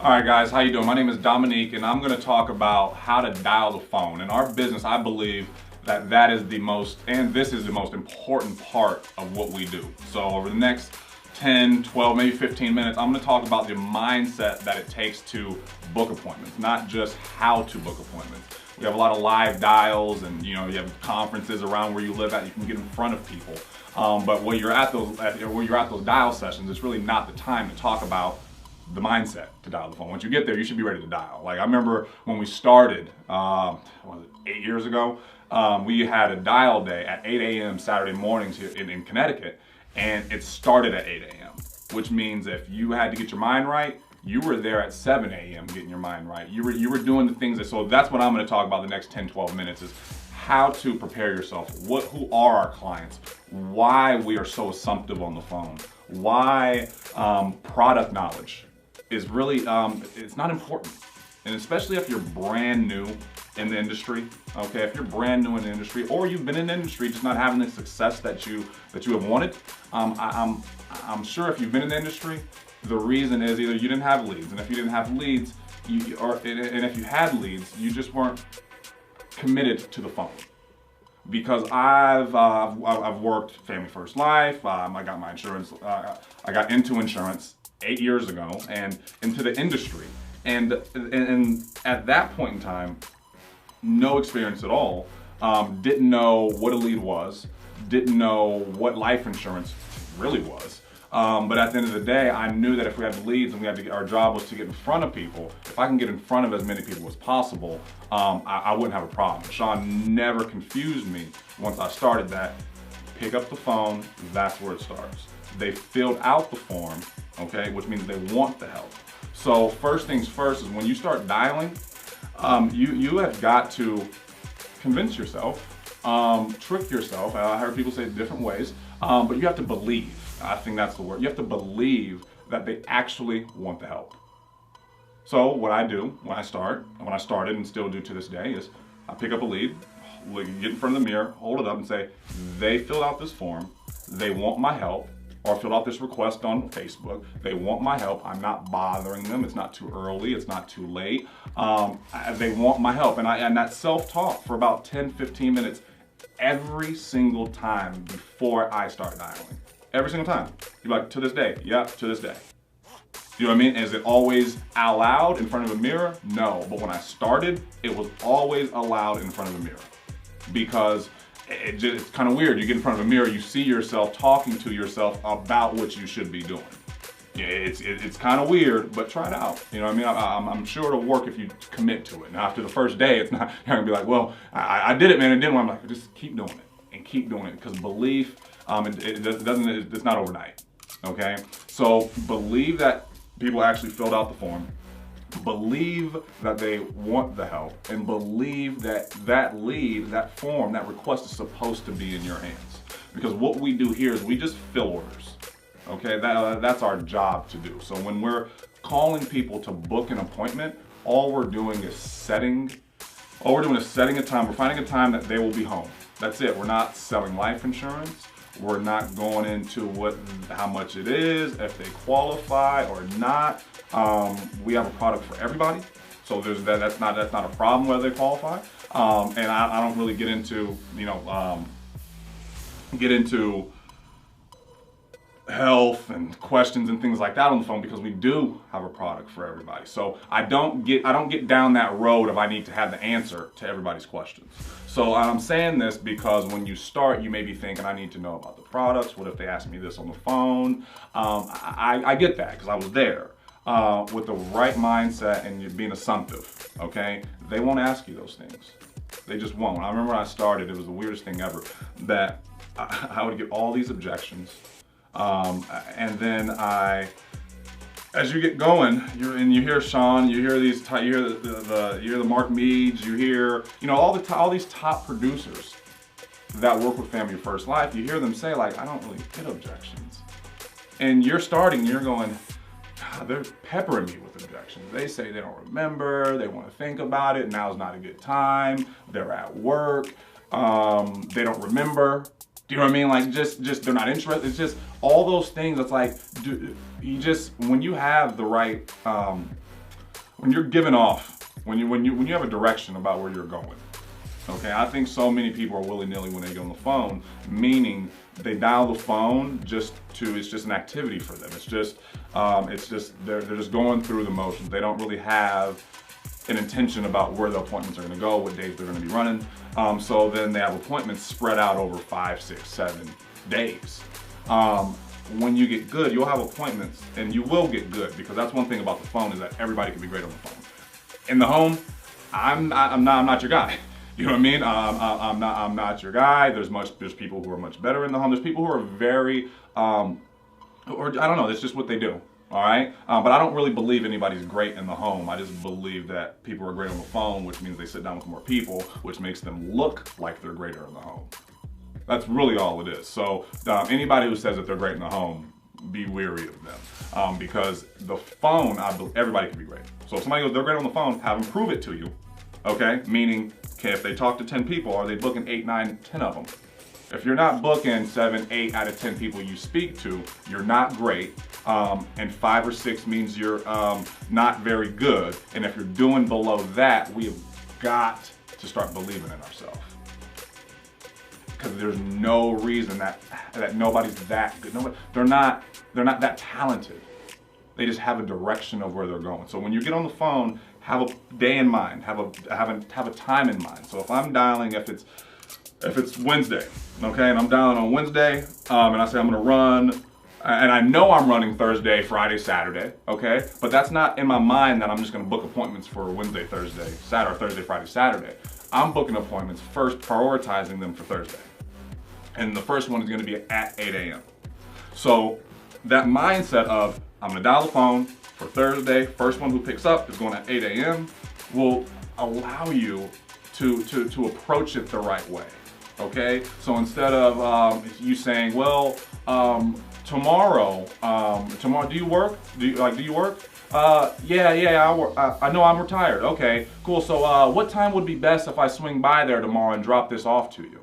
All right, guys, how you doing? My name is Domonique, and I'm going to talk about how to dial the phone. In our business, I believe that is the most, and this is the most important part of what we do. So over the next 10, 12, maybe 15 minutes, I'm going to talk about the mindset that it takes to book appointments, not just how to book appointments. We have a lot of live dials, and you have conferences around where you live at. You can get in front of people, but when you're at those dial sessions, it's really not the time to talk about the mindset to dial the phone. Once you get there, you should be ready to dial. Like I remember when we started, 8 years ago, we had a dial day at 8 a.m. Saturday mornings here in Connecticut, and it started at 8 a.m., which means if you had to get your mind right, you were there at 7 a.m. getting your mind right. You were doing the things so that's what I'm going to talk about the next 10, 12 minutes is how to prepare yourself. Who are our clients? Why we are so assumptive on the phone? Why product knowledge is really, it's not important. And especially if you're brand new in the industry, okay? If you're brand new in the industry, or you've been in the industry just not having the success that you have wanted, I'm sure if you've been in the industry, the reason is either you didn't have leads, and if you didn't have leads, and if you had leads, you just weren't committed to the phone. Because I've worked Family First Life, I got my insurance, I got into insurance 8 years ago and into the industry. And at that point in time, no experience at all, didn't know what a lead was, didn't know what life insurance really was. But at the end of the day, I knew that if we had leads and our job was to get in front of people, if I can get in front of as many people as possible, I wouldn't have a problem. Sean never confused me once I started that. Pick up the phone, that's where it starts. They filled out the form, okay, which means they want the help. So first things first is when you start dialing, you have got to convince yourself, trick yourself. I heard people say it different ways, but you have to believe. I think that's the word. You have to believe that they actually want the help. So what I do when I started and still do to this day is I pick up a lead, get in front of the mirror, hold it up and say, they filled out this form, they want my help, or filled out this request on Facebook, they want my help, I'm not bothering them, it's not too early, it's not too late, they want my help. And that self-talk for about 10, 15 minutes every single time before I start dialing. Every single time. You're like, to this day, yeah, to this day. You know what I mean? Is it always out loud in front of a mirror? No, but when I started, it was always aloud in front of a mirror. Because it's kind of weird. You get in front of a mirror, you see yourself talking to yourself about what you should be doing. Yeah, it's kind of weird, but try it out. You know what I mean? I'm sure it'll work if you commit to it. Now, after the first day, it's not, you're gonna be like, well, I did it, man, it didn't. I'm like, just keep doing it and keep doing it because belief, it's not overnight, okay? So believe that people actually filled out the form, believe that they want the help, and believe that that lead, that form, that request is supposed to be in your hands. Because what we do here is we just fill orders, okay? That's our job to do. So when we're calling people to book an appointment, all we're doing is setting a time. We're finding a time that they will be home. That's it. We're not selling life insurance. We're not going into how much it is, if they qualify or not. We have a product for everybody, so that's not a problem whether they qualify. And I don't really get into health and questions and things like that on the phone because we do have a product for everybody. So I don't get down that road of I need to have the answer to everybody's questions. So I'm saying this because when you start, you may be thinking, I need to know about the products. What if they ask me this on the phone? I get that because I was there. With the right mindset and you're being assumptive, okay? They won't ask you those things. They just won't. I remember when I started, it was the weirdest thing ever, that I would get all these objections. And then as you get going, you hear Sean, you hear you hear the Mark Meads, you hear, all these top producers that work with Family First Life, you hear them say like, I don't really get objections. And you're starting, you're going, God, they're peppering me with objections. They say they don't remember, they want to think about it, now's not a good time, they're at work, they don't remember. Do you know what I mean? Like just they're not interested. It's just all those things. It's like when you have the right when you're giving off, when you have a direction about where you're going. Okay, I think so many people are willy-nilly when they get on the phone, meaning they dial the phone it's just an activity for them. It's just they're just going through the motions. They don't really have an intention about where the appointments are going to go, what days they're going to be running. So then they have appointments spread out over 5, 6, 7 days. When you get good, you'll have appointments, and you will get good, because that's one thing about the phone, is that everybody can be great on the phone. In the home, I'm not your guy. You know what I mean? I'm not your guy. There's people who are much better in the home. There's people who are very, or I don't know. It's just what they do. All right. But I don't really believe anybody's great in the home. I just believe that people are great on the phone, which means they sit down with more people, which makes them look like they're greater in the home. That's really all it is. So anybody who says that they're great in the home, be weary of them, because the phone, everybody can be great. So if somebody goes, they're great on the phone, have them prove it to you. Okay, meaning, okay, if they talk to 10 people, are they booking 8, 9, 10 of them? If you're not booking 7, 8 out of 10 people you speak to, you're not great. And 5 or 6 means you're not very good. And if you're doing below that, we have got to start believing in ourselves. Because there's no reason that nobody's that good. They're not that talented. They just have a direction of where they're going. So when you get on the phone, have a day in mind, have a time in mind. So if I'm dialing, if it's Wednesday, okay, and I'm dialing on Wednesday, and I say I'm gonna run, and I know I'm running Thursday, Friday, Saturday, okay, but that's not in my mind that I'm just gonna book appointments for Wednesday, Thursday, Saturday, or Thursday, Friday, Saturday. I'm booking appointments first, prioritizing them for Thursday. And the first one is gonna be at 8 a.m. So that mindset of, I'm gonna dial the phone for Thursday, first one who picks up is going at 8 a.m. will allow you to approach it the right way, okay? So instead of you saying, well, tomorrow, do you work? Do you work? Yeah, I work. I know I'm retired. Okay, cool. So what time would be best if I swing by there tomorrow and drop this off to you?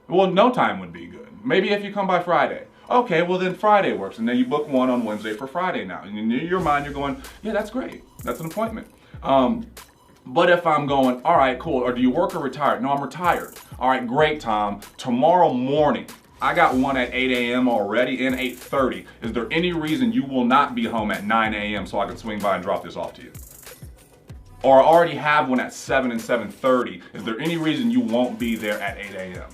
Well, no time would be good. Maybe if you come by Friday. Okay, well then Friday works, and then you book one on Wednesday for Friday now. And in your mind, you're going, yeah, that's great. That's an appointment. But if I'm going, all right, cool, or do you work or retired? No, I'm retired. All right, great, Tom. Tomorrow morning, I got one at 8 a.m. already and 8:30. Is there any reason you will not be home at 9 a.m. so I can swing by and drop this off to you? Or I already have one at 7 and 7:30. Is there any reason you won't be there at 8 a.m.?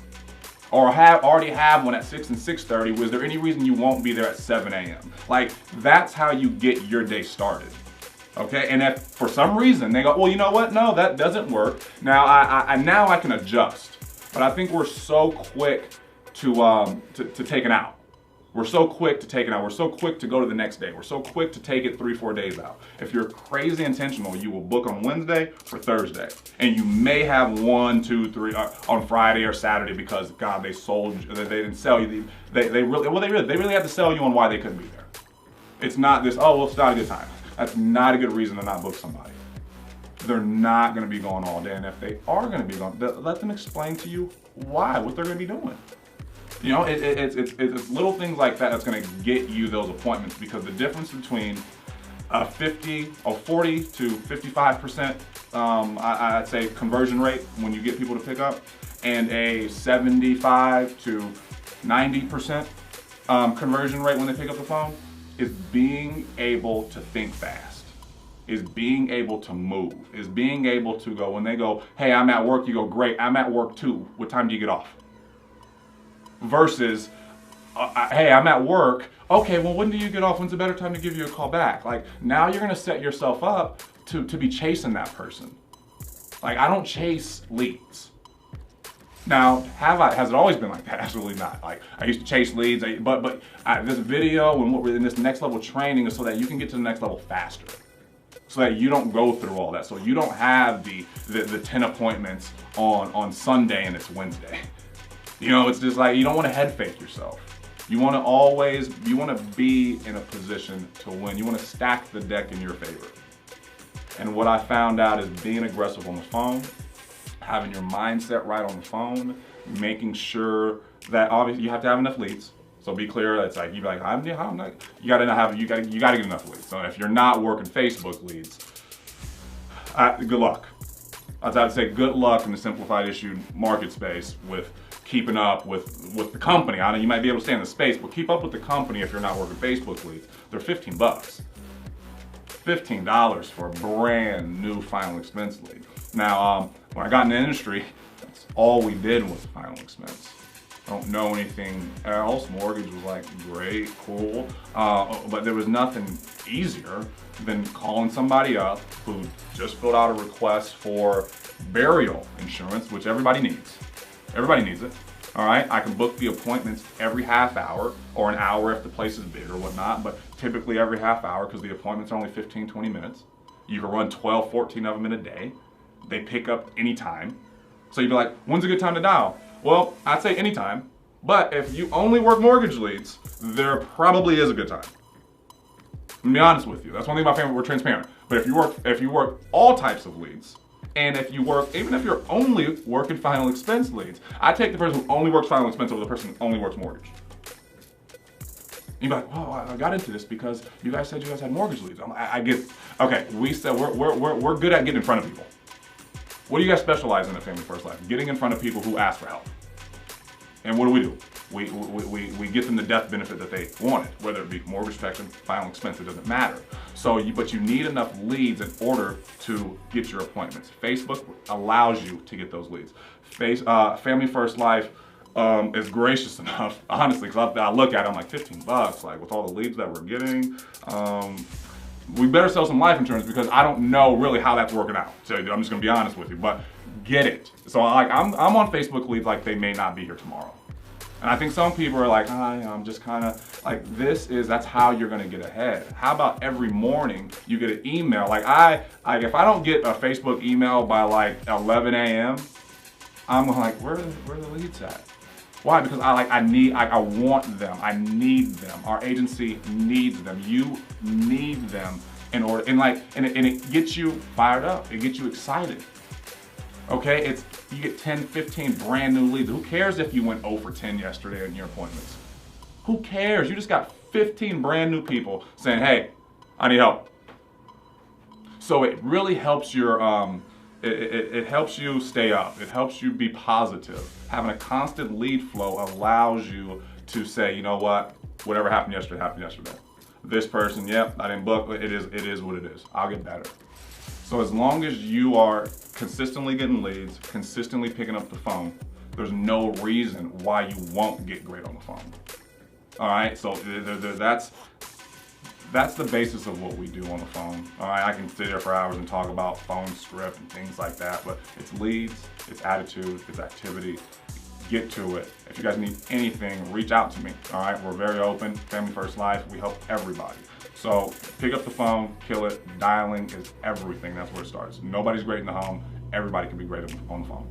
Or already have one at 6 and 6:30. Was there any reason you won't be there at 7 a.m.? Like, that's how you get your day started. Okay, and if for some reason they go, well, you know what? No, that doesn't work. Now I can adjust. But I think we're so quick to take it out. We're so quick to take it out. We're so quick to go to the next day. We're so quick to take it 3, 4 days out. If you're crazy intentional, you will book on Wednesday for Thursday. And you may have 1, 2, 3 on Friday or Saturday because, God, they didn't sell you. They really had to sell you on why they couldn't be there. It's not this, oh, well, it's not a good time. That's not a good reason to not book somebody. They're not going to be going all day. And if they are going to be going, let them explain to you why, what they're going to be doing. You know, it's little things like that that's going to get you those appointments, because the difference between a 40 to 55%, I'd say, conversion rate when you get people to pick up, and a 75 to 90% conversion rate when they pick up the phone is being able to think fast, is being able to move, is being able to go, when they go, hey, I'm at work, you go, great, I'm at work too. What time do you get off? Versus, hey, I'm at work. Okay, well, when do you get off? When's a better time to give you a call back? Like, now you're gonna set yourself up to be chasing that person. Like, I don't chase leads. Now, has it always been like that? Absolutely not. Like, I used to chase leads, but this video and what we're in this next level training is so that you can get to the next level faster. So that you don't go through all that. So you don't have the 10 appointments on Sunday and it's Wednesday. You know, it's just like, you don't want to head fake yourself. You want to be in a position to win. You want to stack the deck in your favor. And what I found out is being aggressive on the phone, having your mindset right on the phone, making sure that obviously you have to have enough leads. So be clear. It's like, you be like, I'm not, you gotta get enough leads. So if you're not working Facebook leads, good luck. I would say good luck in the simplified issue market space with keeping up with the company. I know you might be able to stay in the space, but keep up with the company if you're not working Facebook leads. They're 15 bucks. $15 for a brand new final expense lead. Now, when I got in the industry, that's all we did was final expense. I don't know anything else. Mortgage was like great, cool, but there was nothing easier than calling somebody up who just filled out a request for burial insurance, which everybody needs. Everybody needs it. All right, I can book the appointments every half hour or an hour if the place is big or whatnot, but typically every half hour because the appointments are only 15, 20 minutes. You can run 12, 14 of them in a day. They pick up anytime. So you'd be like, when's a good time to dial? Well, I'd say anytime, but if you only work mortgage leads, there probably is a good time. I'm gonna be honest with you. That's one thing about family, we're transparent. But if you work all types of leads, and if you work, even if you're only working final expense leads, I take the person who only works final expense over the person who only works mortgage. You'd be like, well, I got into this because you guys said you guys had mortgage leads. I get, okay, we said we're good at getting in front of people. What do you guys specialize in at Family First Life? Getting in front of people who ask for help. And what do? We get them the death benefit that they wanted, whether it be mortgage protection, final expense, it doesn't matter. So, but you need enough leads in order to get your appointments. Facebook allows you to get those leads. Family First Life is gracious enough, honestly, because I look at it, I'm like, 15 bucks, like with all the leads that we're getting, we better sell some life insurance because I don't know really how that's working out. So I'm just gonna be honest with you, but get it. So like I'm on Facebook leads like they may not be here tomorrow. And I think some people are like, I'm just kind of like, that's how you're gonna get ahead. How about every morning you get an email? Like if I don't get a Facebook email by like 11 a.m., I'm like, where are the leads at? Why? Because I want them. I need them. Our agency needs them. You need them in order, and it gets you fired up. It gets you excited. Okay, you get 10, 15 brand new leads. Who cares if you went 0 for 10 yesterday in your appointments? Who cares? You just got 15 brand new people saying, hey, I need help. So it really helps your, it helps you stay up. It helps you be positive. Having a constant lead flow allows you to say, you know what, whatever happened yesterday. This person, yep, I didn't book, it is what it is. I'll get better. So as long as you are consistently getting leads, consistently picking up the phone, there's no reason why you won't get great on the phone. All right, so that's the basis of what we do on the phone. All right, I can sit here for hours and talk about phone script and things like that, but it's leads, it's attitude, it's activity. Get to it. If you guys need anything, reach out to me. All right, we're very open. Family First Life, we help everybody. So pick up the phone, kill it. Dialing is everything. That's where it starts. Nobody's great in the home. Everybody can be great on the phone.